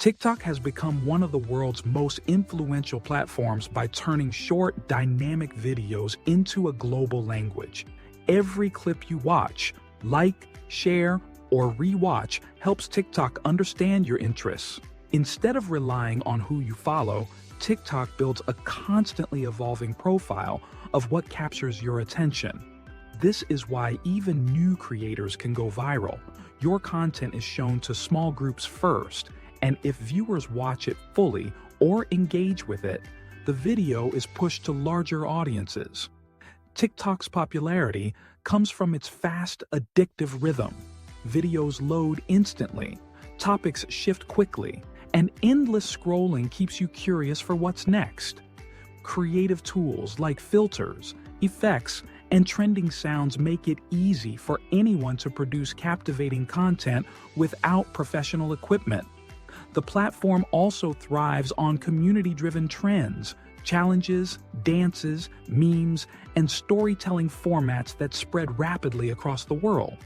TikTok has become one of the world's most influential platforms by turning short, dynamic videos into a global language. Every clip you watch, like, share, or rewatch helps TikTok understand your interests. Instead of relying on who you follow, TikTok builds a constantly evolving profile of what captures your attention. This is why even new creators can go viral. Your content is shown to small groups first, and if viewers watch it fully or engage with it, the video is pushed to larger audiences. TikTok's popularity comes from its fast, addictive rhythm. Videos load instantly, topics shift quickly, and endless scrolling keeps you curious for what's next. Creative tools like filters, effects, and trending sounds make it easy for anyone to produce captivating content without professional equipment. The platform also thrives on community-driven trends, challenges, dances, memes, and storytelling formats that spread rapidly across the world.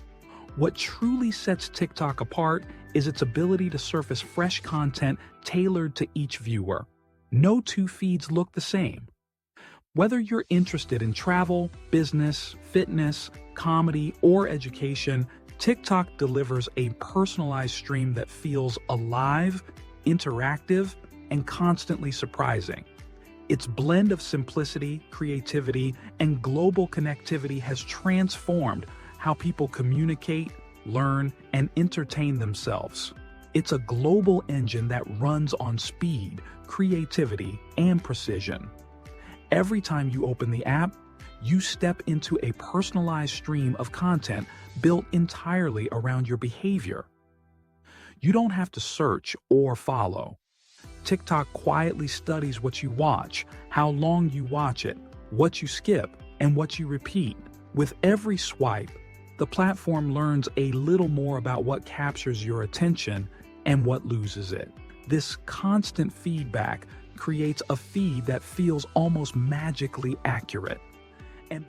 What truly sets TikTok apart is its ability to surface fresh content tailored to each viewer. No two feeds look the same. Whether you're interested in travel, business, fitness, comedy, or education, TikTok delivers a personalized stream that feels alive, interactive, and constantly surprising. Its blend of simplicity, creativity, and global connectivity has transformed how people communicate, learn, and entertain themselves. It's a global engine that runs on speed, creativity, and precision. Every time you open the app, you step into a personalized stream of content built entirely around your behavior. You don't have to search or follow. TikTok quietly studies what you watch, how long you watch it, what you skip, and what you repeat. With every swipe, the platform learns a little more about what captures your attention and what loses it. This constant feedback creates a feed that feels almost magically accurate. And